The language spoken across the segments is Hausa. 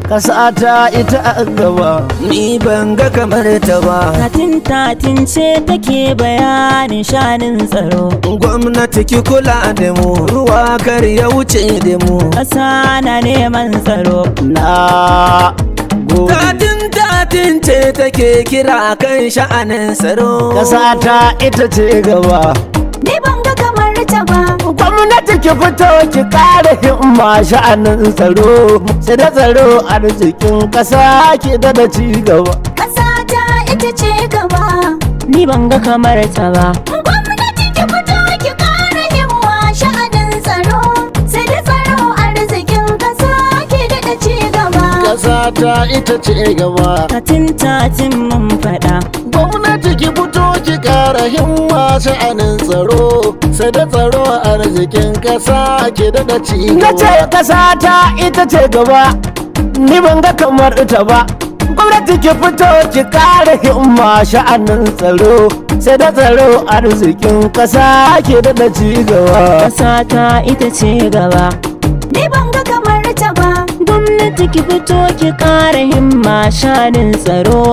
Kasata ita a gaba, ni ban ga kamar ta ba. Tatin ce take bayanin shanin tsaro. Gwamnati ki kula da mu, ruwa kar ya wuce da mu. Ƙasa na neman tsaro. Na gode. Tatin ce take kira kan sha'anin tsaro. Kasata ita ce gaba, Ni ban ga kamar ta ba. gwamnati ki fito ki kare himma sha'anin tsaro. Sai da tsaro arzikin ƙasa ki da ci gaba. Ƙasa ta ita ce gaba. Ni ban ga kamar ta ba. Gwamnati ki fito ki ƙara himma sha'anin tsaro. Sai da tsaro arzikin ƙasa ki daɗa ci gaba. Kasata ita ce gaba. Tatin mun faɗa. Gwamnati ki fito ki kara himma sha'anin tsaro. Sai da tsaro arzikin ƙasa ki daɗa ci gaba. Nace kasata ita ce gaba, ni ban ga kamar ita ba. Gwamnati ki fito ki kara himma sha'anin tsaro. Sai da tsaro arzikin ƙasa ki daɗa ci gaba. Ƙasa ta ita ce gaba. Ni ban ga kamar ta ba. Gwamnati ki fito ki ƙara himma shanin tsaro.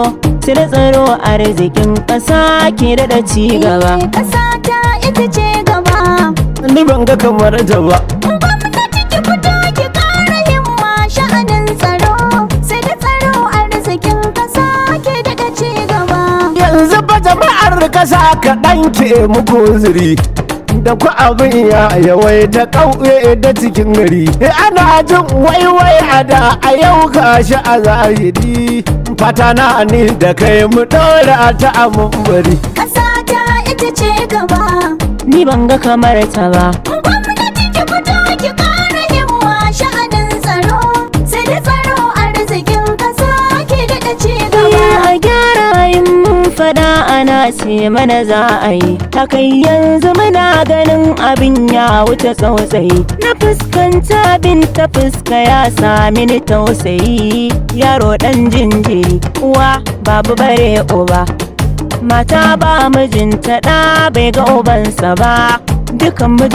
Sai da tsaro arzikin ƙasa ki daɗa ci gaba. Ƙasa ta ita ce gaba. Ni ban ga kamar ta ba. Gwamnati ki fito ki ƙara himma sha'anin tsaro. Sai da tsaro arzikin ƙasa ki daɗa ci gaba. Yanzu ba jama'ar ƙasa kaɗan ke muku ziri. Da ku abin ya yawaita ƙauye da cikin gari. Ana jin waiwai a da, a yau gashi a zahiri. Fata na ni da kai mu ɗora ta a mumbari. Ƙasa ta ita ce gaba. Ni ban ga kamar ta ba. Gwamnati ki fito ki ƙara himma sha'anin tsaro. Sai da tsaro arzikin ƙasa ki daɗa ci gaba. A gyara yin mun fada ana ce mana za a yi. Ta kai yanzu muna ganin abin ya wuce tsautsayi. Na fuskanta bin ta fuska ya sami ni tausayi. Yaro ɗan jinjiri, uwa babu bare uba. Mata ba mijinta ɗa bai ga ubansa ba. Dukan mu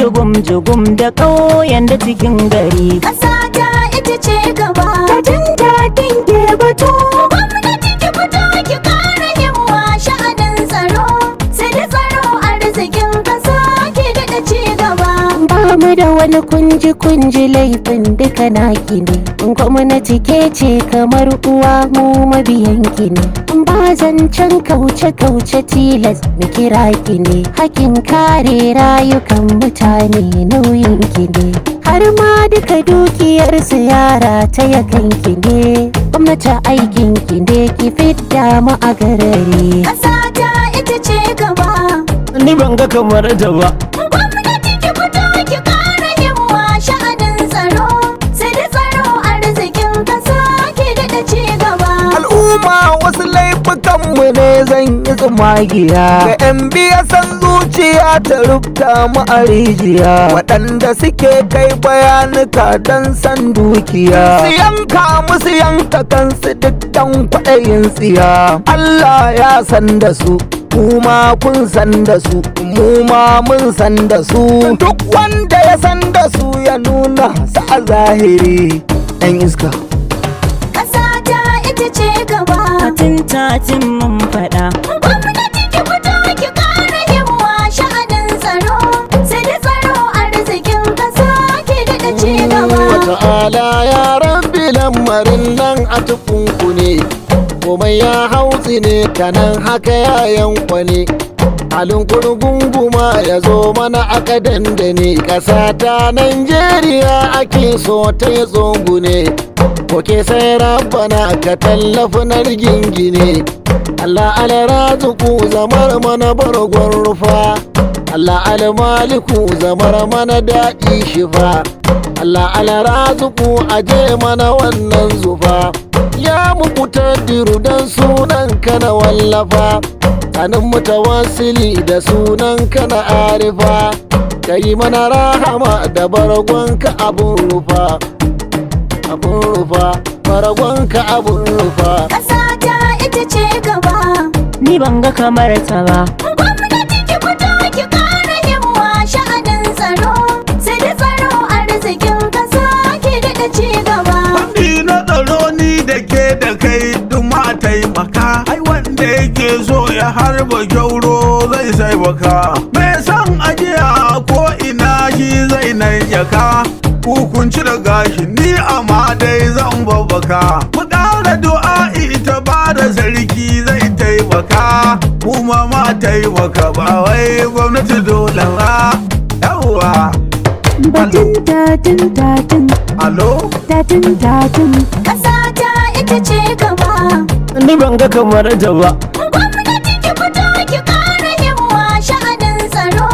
jugum da ƙauyen da cikin gari. Ƙasa ta ita ce gaba. Ta jin daɗin ke batu. Gwamnati ki fito ki ƙara himma sha'anin tsaro. Sai da tsaro arzikin ƙasa ki daɗa ci gaba. Ba mu da wani kunji laifin duka naki ne. Gwamnati ke ce kamar uwa mu mabiyanki ne. Ba zancen kauce tilas mu kira ki ne. Hakin kare rayukan mutane nauyin ki ne. Har ma duka dukiyar yara ta yakan ki ne. Gwamnati aikin ki ne ki fidda mu a garari. Ƙasa ta ita ce gaba. Ni ban ga kamar ta ba. Gwamnati ki fito ki ƙara himma sha'anin tsaro. Sai da tsaro arzikin ƙasa ki daɗa ci gaba. Al'umma wasu laifukanmu ne zan yi tsumagiya. Ga 'yan biya san zuciya ta rubta mu a rijiya. Waɗanda suke kai bayanuka don san dukiya. Su yanka musu yanka kansu duk dan kwaɗayin tsiya. Allah ya san da su, kuma kun san da su, mu ma mun san da su. Duk wanda ya san da su ya nuna su a zahiri. Ɗan iska. Ƙasa ta ita ce gaba. Tatin mun faɗa. Gwamnati ki fito ki ƙara himma sha'anin tsaro. Sai da tsaro arzikin ƙasa ki daɗa ci gaba. Wata'ala ya rabbi lamarin nan a tukunku ne. Komai ya hautsi ne kanan haka ya yankwane. Halin kurgunguma ya zo mana aka dandane. Ƙasa ta Najeriya ake so ta yi tsungune. Koke sai rabbana ka tallafi na rigingine. Allah alrazuku zamar mana bargon rufa. Allah almaliku zamar mana daɗi shifa. Allah alrazuku aje mana wannan zufa. Ya muku tadiru dan sunan ka na wallafa. Kanin mutawassili da sunan ka na arifa. Kai mana rahama da bargonka abun rufa. Abun rufa, bargonka abun rufa. Ƙasa ta ita ce gaba. Ni ban ga kamar ta ba. Gwamnati ki fito ki ƙara himma sha'anin tsaro. Sai da tsaro arzikin ƙasa ki daɗa ci raba kyauro zai sai baka, mai son ajiya ko ina shi zai nan jaka. Hukunci da gashi ni amma dai zan babbaka, mu ƙara du'a'i ta ba da sarki zai taimaka, mu ma taimaka ba wai gwamnati dole ba. Yawwa Batun tatun tatun alo tatun tatun ƙasa ta ita ce gaba. Ni ban ga kamar ta ba. Gwamnati ki fito ki ƙara himma sha'anin tsaro,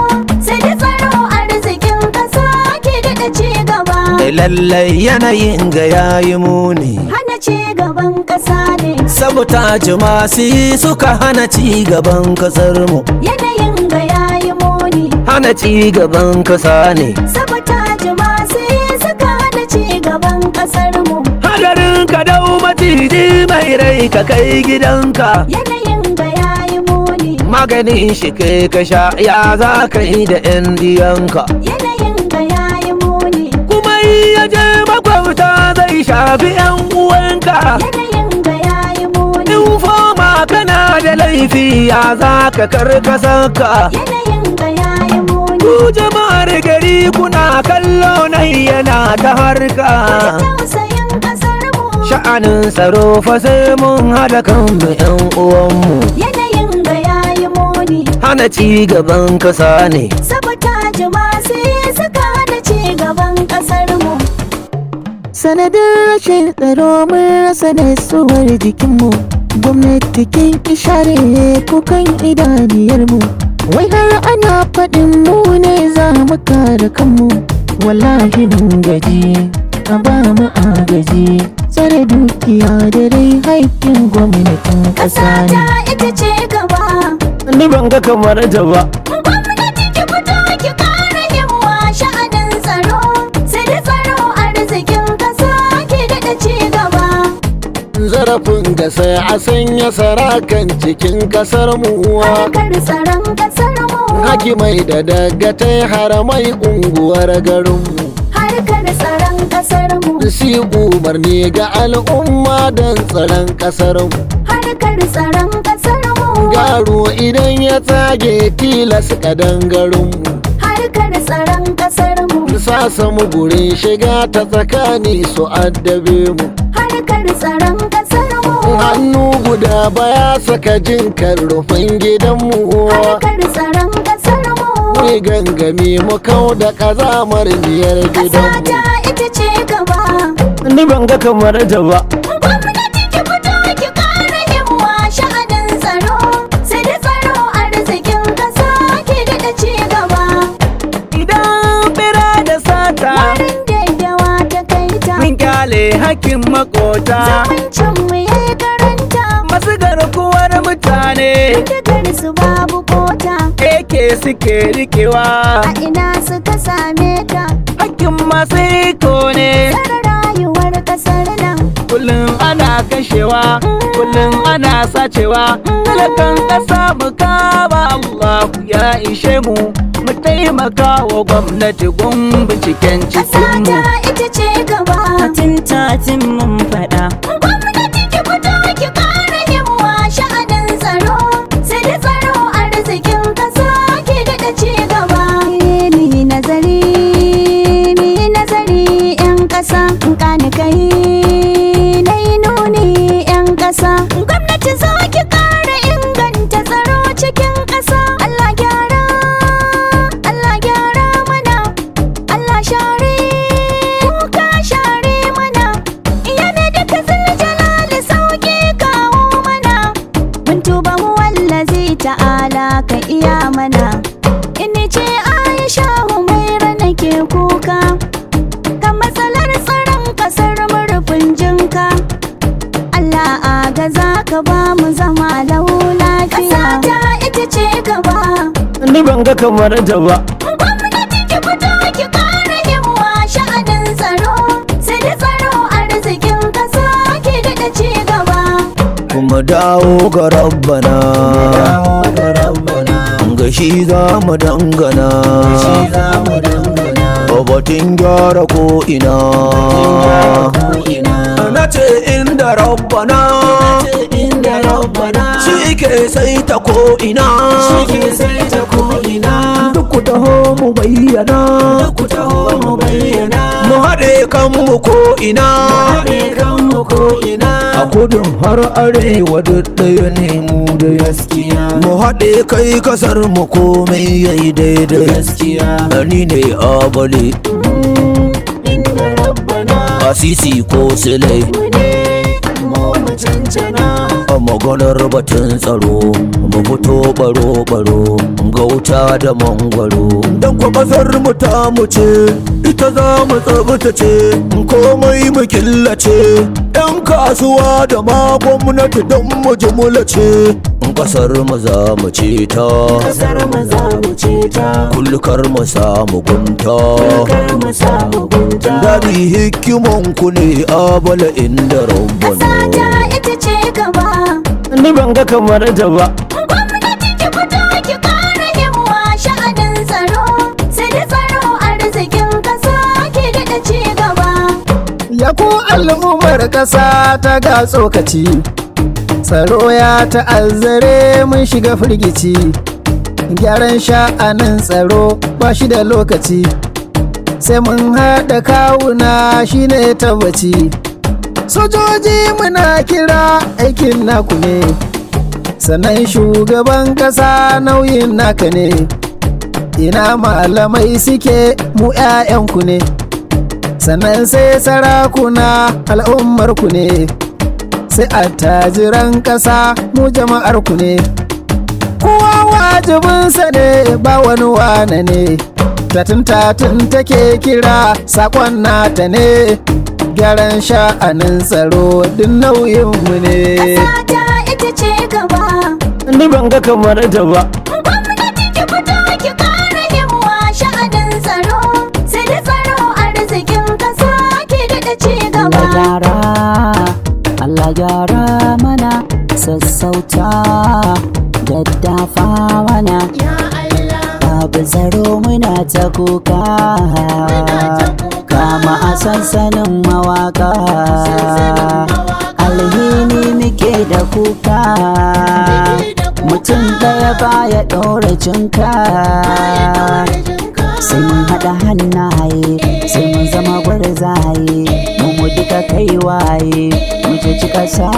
sai da tsaro arzikin ƙasa ke daɗa ci gaba. Lallai yanayin ga yayi muni, Hana ci gaban ƙasa ne, sabotage masu yi suka hana ci gaban kasar mu. yanayin ga yayi muni. Hana ci gaban kasa ne, Sabotage masu yi suka hana ci gaban ƙasar mu. hadarin ka dau maciji mai rai ka kai gidanka, Yanayin ga yayi muni. maganin shi kai ka sha ya za ka yi da 'yan diyanka. Yanayin ga yayi muni. Kuma ya je makwabta zai shafi 'yan uwanka. Yanayin ga yayi muni. In foma kana da laifi ya za ka karkasarka. Yanayin ga yayi muni. Ku jama'ar gari kuna kallo nan yana ta harka. Tausayin ƙasar mu. Sha'anin tsaro fa sai mun haɗa kanmu 'yan uwanmu. Yanayin ga yayi muni. Hana ci gaban kasa ne. Sabotage masu yi suka hana ci gaban ƙasar mu. Sanadin rashin tsaro mun rasa nasuwar jikinmu. Gwamnati kin ki share kukan idaniyarmu. Wai har ana faɗin mu ne za mu kare kanmu. Wallahi mun gaji, a ba mu agaji. Tsare dukiya da rai haƙƙin gwamnatin ƙasa ne. ita ce gaba. Ni ban ga kamar ta ba. Gwamnati ki fito ki ƙara himma sha'anin tsaro, sai da tsaro arzikin ƙasa ke daɗa ci gaba. zarafin ga sai a sanya sarakan cikin kasar mu. Harkar tsaron ƙasar mu. Hakimai da dagatai haramai unguwar garin mu. Harkar tsaron ƙasar mu. Si umarni ga al'umma don tsaron kasar mu. Harkar tsaron ƙasar mu. Garo idan ya tsage tilas kadangarin mu. Harkar tsaron ƙasar mu. Sasa mu gurin shiga ta tsakani su addabe mu. Harkar tsaron ƙasar mu. Hannu guda baya saka jinkar rufin gidanmu. Harkar tsaron ƙasar mu. Mai gangami mu kau da kazamar biyar Ƙasa gidanmu. ta ita ce gaba. Ni ban ga kamar ta ba. Gwamnati ki fito ki ƙara himma sha'anin tsaro, sai da tsaro arzikin ƙasa ke daɗa ci gaba. Idan bira da sata Warin daddawa ta kai ta, mun kyale hakkin makota, zamancin mu yayi karanta. masu garkuwar mutane Dagar su babu kota, ake suke rikewa. a ina suka same ta. Hakkin masu iko ne, Tsare rayuwar ƙasar nan. kullum ana kashewa, kullum ana sacewa. Talakan ƙasa mu kama Allah ya ishe mu, mu taimaka wa gwamnati gun binciken Ƙasa cikinmu. ta ita ce gaba. tatin mun faɗa. Gwamnati ki fito ki ƙara himma sha'anin tsaro, sai da tsaro arzikin ƙasa ke daɗa ci gaba. Mi nazari 'yan ƙasa, ƙani kai na yi nuni 'yan ƙasa. Gwamnati zo ki ƙara inganta tsaro cikin ƙasa. Allah gyara mana, Allah share kuka share mana. Yana da kazil jalali sauƙi kawo mana. Mun tuba mu wallazi ta'ala ka iya mana. Ini ce Aisha Humaira nake kuka, kan matsalar tsaron ƙasar mu rufin jinka. Allah agaza ka ba mu zama lau lafiya. Ƙasa ta ita ce gaba. Ni ban ga kamar ta ba. Gwamnati ki fito ki ƙara himma sha'anin tsaro, sai da tsaro arzikin ƙasa ke daɗa ci gaba. Kuma dawo ga rabbana, ga shi za mu dangana. Batun gyara ko ina, na ce inda rabbana shi ke sai ta ta ko'ina shi ke sai ta ko'ina. duk ku taho mu bayyana Ku taho mu bayyana, mu haɗe kanmu ko'ina haɗe kanmu ko'ina. a kudin har arewa duk ɗaya ne mu da Gaskiya, mu haɗe kai kasar mu komai yayi daidai gaskiya. ni ne abale Inda rabbana asisi ko silai mu ne mu cancana. a maganar batun tsaro mu fito baro-baro ga wuta da mangwaro don kwa kasar mu ta mu ce ita za mu tsabtace komai mu killace yan kasuwa da ma gwamnati don mu jumlace kasar mu za mu ce ta Kasar mu za mu ce ta, kulkar mu samu gunta kar mu samu gunta. dari hikiman ku ne abala inda rabbana Sata ita ce gaba. ni ban ga kamar ta ba Gwamnati ki fito ki kara himma sha'anin tsaro. Sai da tsaro arzikin ƙasa ke daɗa ci gaba. Ya ku al'ummar ƙasa ta ga tsokaci, tsaro ya ta'azzare mun shiga firgici. Gyaran sha'anin tsaro ba shi da lokaci, sai mun haɗa kawuna shine tabbaci. Sojoji muna kira aikin naku ne, sannan shugaban ƙasa nauyin naka ne. Ina malamai suke mu 'ya'yanku ne, sannan sai sarakuna al'ummarku ne, sai attajiran ƙasa mu jama'arku ne. Kowa wajibinsa ne ba wani wane ne, tatin take kira sakon nata ne. Gyaran sha'anin tsaro duk nauyinmu ne. Sata ita ce gaba. ni ban ga kamar ta ba Gwamnati ki fito ki kara himma sha'anin tsaro. Sai da tsaro arzikin ƙasa ke daɗa ci gaba. gyara, Allah gyara mana, sassauta, daddafa mana. Babu tsaro muna ta kuka, kama a sansanin mawaka. Alhini muke da kuka, mutum ɗaya baya ɗora cinka. Sai mun haɗa hannaye, sai mun zama gwarzaye, mu duka kai waye, mu je ci ƙasa,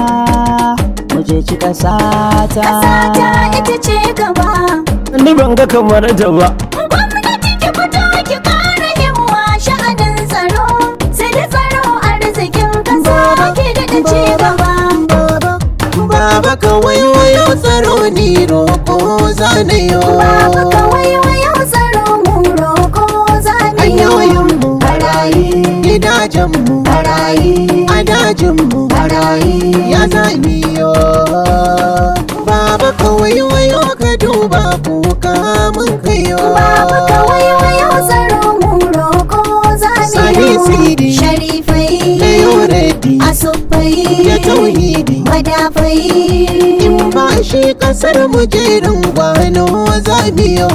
mu je ci ƙasa ta. Sata ita ce gaba. ni ban ga kamar ta ba Gwamnati ki fito ki kara himma sha'anin tsaro. Sai da tsaro arzikin ƙasa ke daɗa ci gaba. Baba kawai wayo tsaro ni roƙo zanayo. Babu kawai wayo tsaro mu roƙo zanayo. Barayi gidajenmu barayi a dajinmu barayi ya zaniyo. Baba kawai wayo ka duba kuka mun kayo. Babu kawai wayo tsaro mu roƙo zanayo. Sidi Sharifai da yoredi asufai da tauhidi madafai. in ba shi kasar mu jerin gwano zaniyo.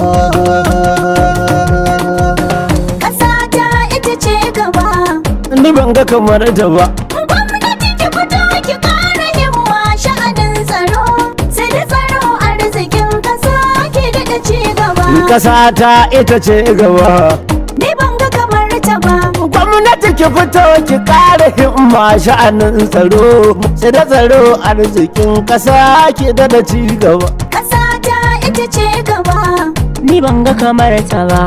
Ƙasata ita ce gaba. ni ban ga kamar ta ba Gwamnati ki fito ki kara himma sha'anin tsaro. Sai da tsaro arzikin ƙasa ke daɗa ci gaba. ƙasa ta ita ce gaba Ni ban ga kamar ta ba. gwamnati ki fito ki ƙara himma sha'anin tsaro sai da tsaro arzikin ƙasa ki da ci gaba Ƙasata ita ce gaba. Ni ban ga kamar ta ba,